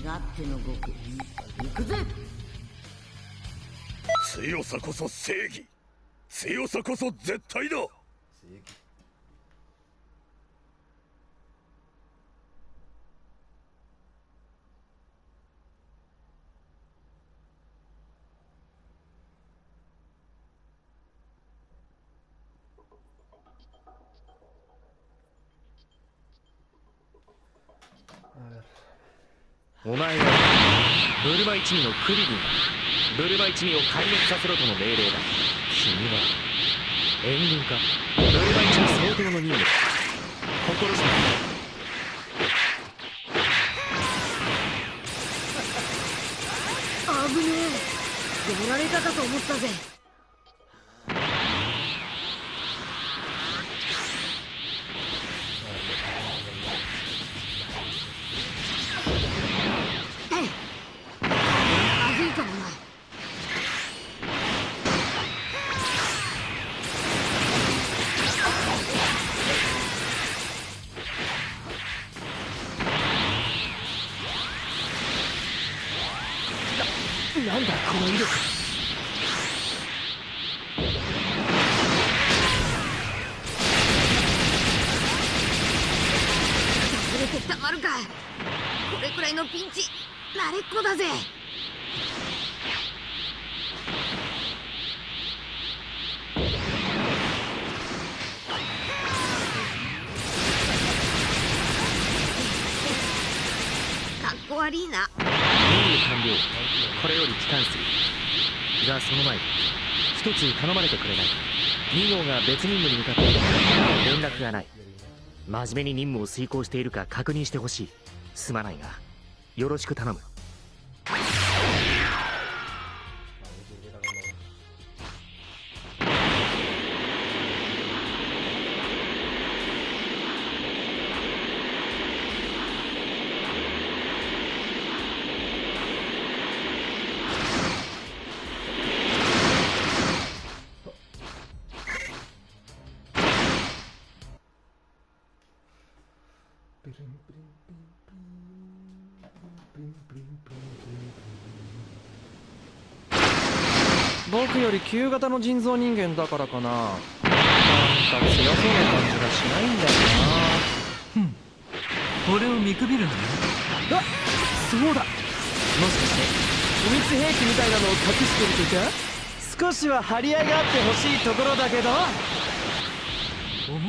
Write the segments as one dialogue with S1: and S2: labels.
S1: 勝手の極意行くぜ。
S2: 強さこそ正義、強さこそ絶対だ。
S3: お前はブルマ一味のクリリンだ。ブルマ一味を壊滅させろとの命令だ。君は援軍か。ブルマ一味相当の任務だ。心して
S1: 危ねえ、やられたかと思ったぜ。まずいかもな。
S3: なんだこの威力。
S1: 潰れてたまるか。これくらいのピンチ慣れっこだぜ。かっこ悪いな。
S3: 任務完了。これより帰還する。がその前に一つ頼まれてくれないか。2号が別任務に向かっているが連絡がない。真面目に任務を遂行しているか確認してほしい。すまないがよろしく頼む。
S4: 僕より旧型の人造人間だからかな。なんか強そうな感じがしないんだよな。
S5: 俺を見くびるのね。
S4: あ、そうだ。もしかして秘密兵器みたいなのを隠してるとか。少しは張り合いがあってほしいところだけど。
S5: 思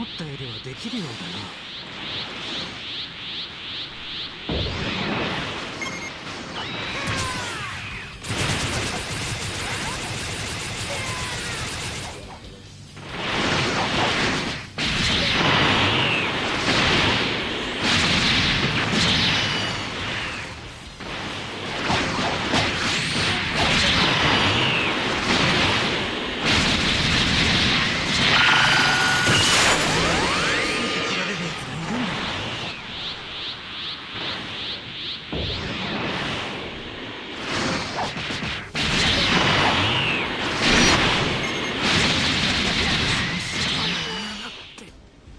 S5: ったよりはできるようだな。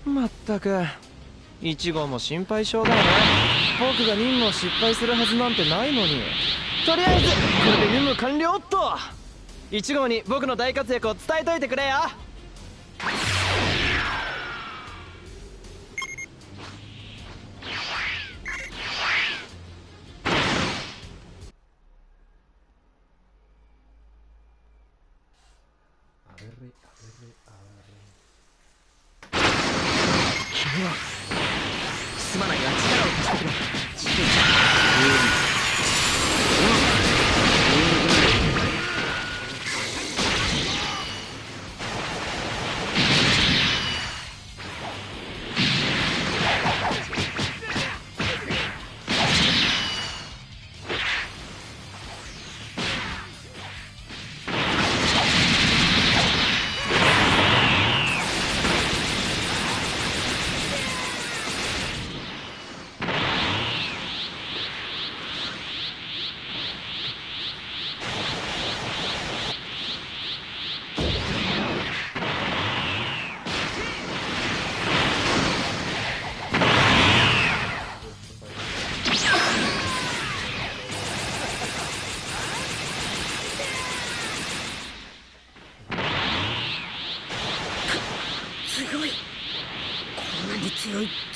S4: まったく1号も心配性だよな。僕が任務を失敗するはずなんてないのに。とりあえずこれで任務完了っと。1号に僕の大活躍を伝えといてくれよ。
S3: 君はすまないが力を貸してくれ。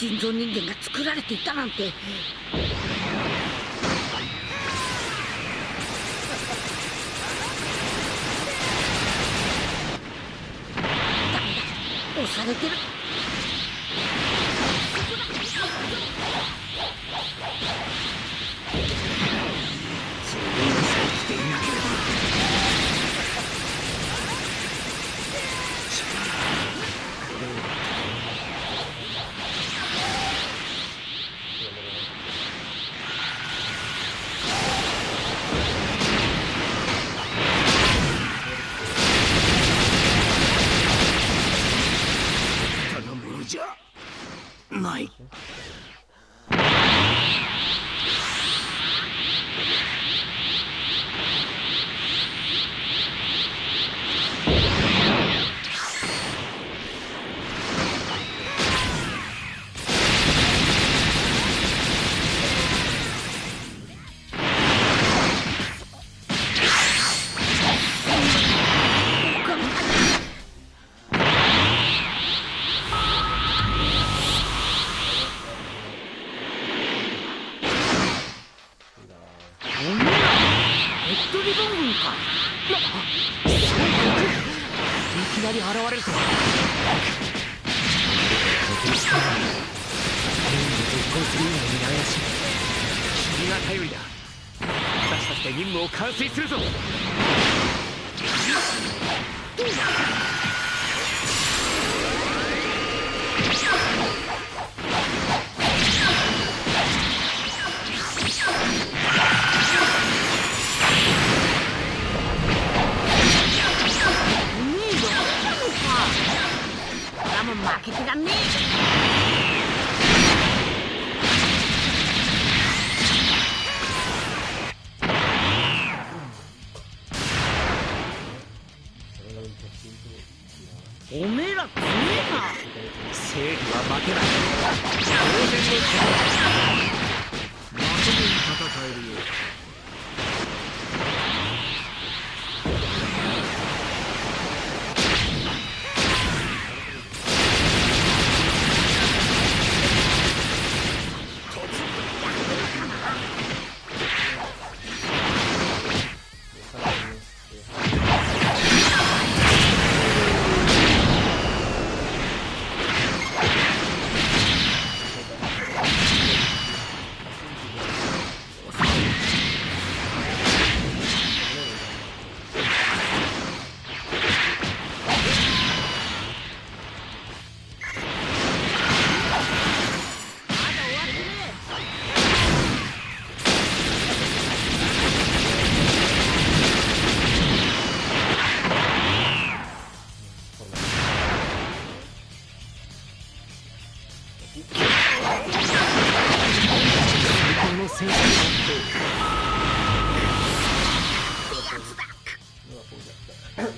S1: 人造人間が作られていたなんて。ダメだ、押されてる。
S2: ない。
S3: いきなり現れるとは。全部結婚する以外にないらしい。君が頼りだ。私たちで任務を完遂するぞ。
S1: 負けてらんねえ。おめえら強えな。
S3: 正義は負けない。当然のことだ。
S5: まともに戦えるよ。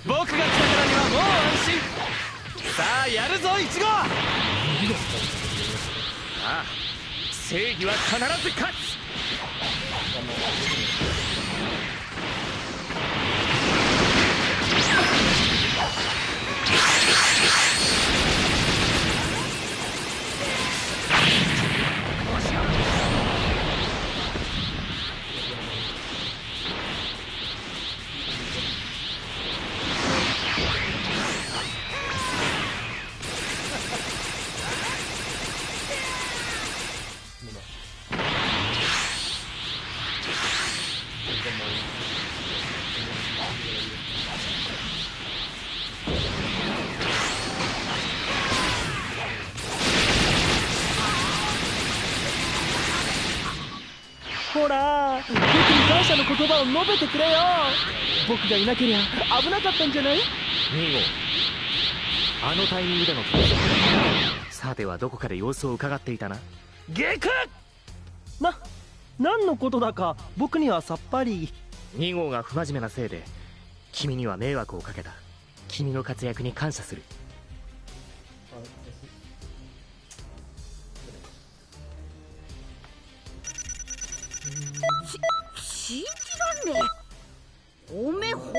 S4: 僕が来たからにはもう安心。さあやるぞ1号。あ
S3: あ、正義は必ず勝つ。
S4: ほら、僕に感謝の言葉を述べてくれよ。僕がいなけりゃ危なかったんじゃない？2
S3: 号、あのタイミングでの登場。さてはどこかで様子を伺っていたな。
S4: ゲク！何のことだか僕にはさっぱり。
S3: 2号が不真面目なせいで君には迷惑をかけた。君の活躍に感謝する。
S1: 信じらんねえ。おめえ本